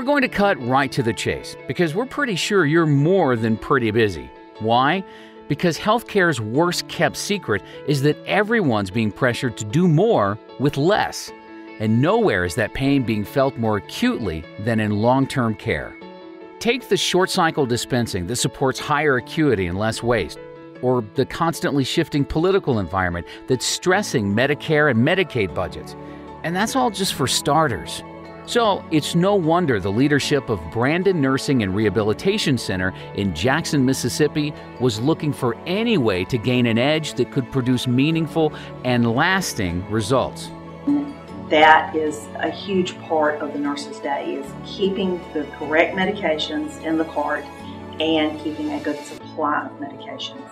going to cut right to the chase because we're pretty sure you're more than pretty busy. Why? Because healthcare's worst-kept secret is that everyone's being pressured to do more with less. And nowhere is that pain being felt more acutely than in long-term care. Take the short-cycle dispensing that supports higher acuity and less waste, or the constantly shifting political environment that's stressing Medicare and Medicaid budgets. And that's all just for starters. So it's no wonder the leadership of Brandon Nursing and Rehabilitation Center in Jackson, Mississippi was looking for any way to gain an edge that could produce meaningful and lasting results. That is a huge part of the nurse's day, is keeping the correct medications in the cart and keeping a good supply of medications.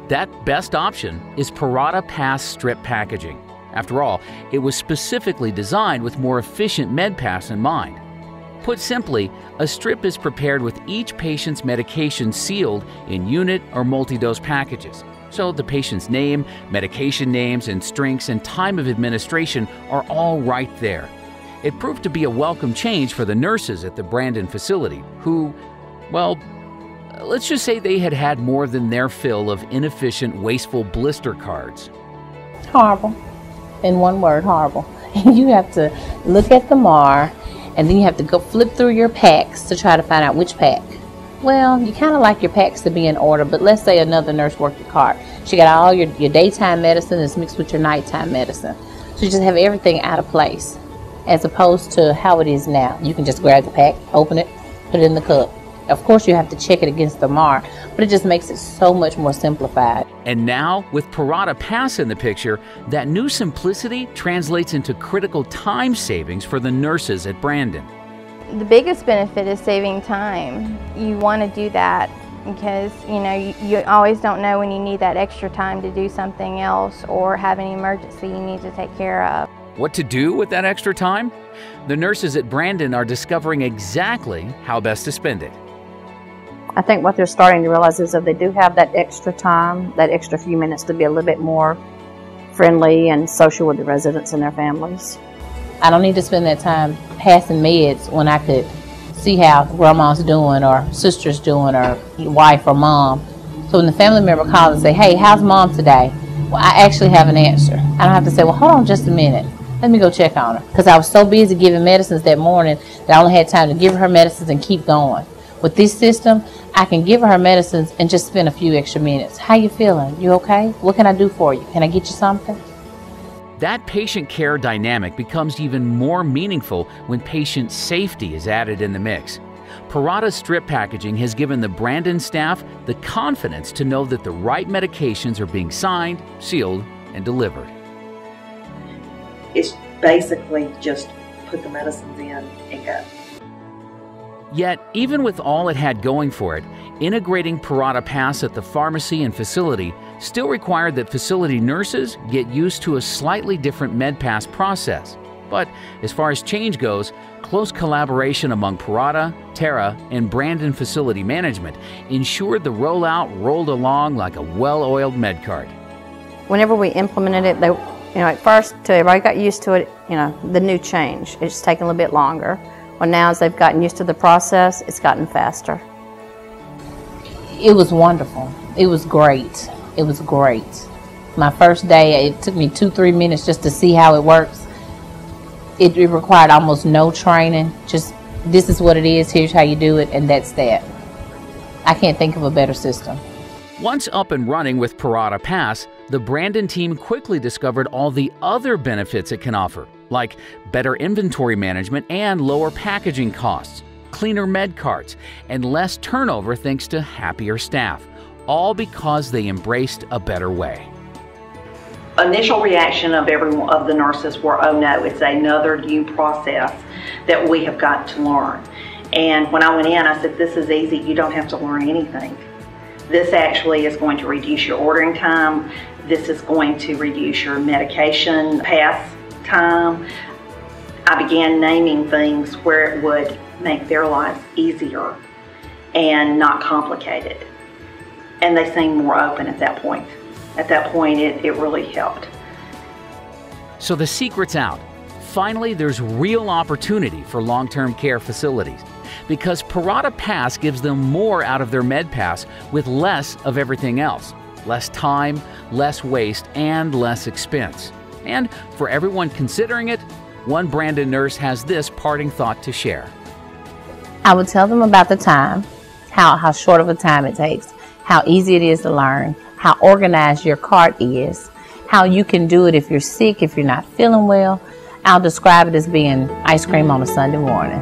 That best option is Parata PASS strip packaging. After all, it was specifically designed with more efficient medpass in mind. Put simply, a strip is prepared with each patient's medication sealed in unit or multi-dose packages. So the patient's name, medication names, and strengths and time of administration are all right there. It proved to be a welcome change for the nurses at the Brandon facility who, well, let's just say they had had more than their fill of inefficient, wasteful blister cards. Horrible. In one word, horrible. You have to look at the MAR, and then you have to go flip through your packs to try to find out which pack. Well, you kind of like your packs to be in order, but let's say another nurse worked your cart. She got all your daytime medicine is mixed with your nighttime medicine. So you just have everything out of place, as opposed to how it is now. You can just grab the pack, open it, put it in the cup. Of course, you have to check it against the MAR, but it just makes it so much more simplified. And now, with Parata PASS in the picture, that new simplicity translates into critical time savings for the nurses at Brandon. The biggest benefit is saving time. You want to do that because, you always don't know when you need that extra time to do something else or have an emergency you need to take care of. What to do with that extra time? The nurses at Brandon are discovering exactly how best to spend it. I think what they're starting to realize is that they do have that extra time, that extra few minutes to be a little bit more friendly and social with the residents and their families. I don't need to spend that time passing meds when I could see how grandma's doing or sister's doing or wife or mom. So when the family member calls and say, hey, how's mom today? Well, I actually have an answer. I don't have to say, well, hold on just a minute. Let me go check on her. Because I was so busy giving medicines that morning that I only had time to give her medicines and keep going. With this system, I can give her medicines and just spend a few extra minutes. How you feeling? You okay? What can I do for you? Can I get you something? That patient care dynamic becomes even more meaningful when patient safety is added in the mix. Parata strip packaging has given the Brandon staff the confidence to know that the right medications are being signed, sealed, and delivered. It's basically just put the medicines in and go. Yet, even with all it had going for it, integrating Parata PASS at the pharmacy and facility still required that facility nurses get used to a slightly different medpass process. But as far as change goes, close collaboration among Parata, Terra, and Brandon facility management ensured the rollout rolled along like a well-oiled med cart. Whenever we implemented it, at first, till everybody got used to it, the new change. It's taken a little bit longer. Well, now as they've gotten used to the process, it's gotten faster. It was wonderful. It was great. It was great. My first day, it took me 2-3 minutes just to see how it works. It required almost no training. Just, this is what it is, here's how you do it, and that's that. I can't think of a better system. Once up and running with Parata PASS, the Brandon team quickly discovered all the other benefits it can offer, like better inventory management and lower packaging costs, cleaner med carts, and less turnover thanks to happier staff, all because they embraced a better way. Initial reaction of the nurses were, oh no, it's another new process that we have got to learn. And when I went in, I said, this is easy, you don't have to learn anything. This actually is going to reduce your ordering time. This is going to reduce your medication pass time. I began naming things where it would make their lives easier and not complicated. And they seemed more open at that point. At that point, it really helped. So the secret's out. finally, there's real opportunity for long-term care facilities because Parata PASS gives them more out of their medpass with less of everything else. Less time, less waste, and less expense. And for everyone considering it, one Brandon nurse has this parting thought to share. I would tell them about the time, how short of a time it takes, how easy it is to learn, how organized your cart is, how you can do it if you're sick, if you're not feeling well. I'll describe it as being ice cream on a Sunday morning.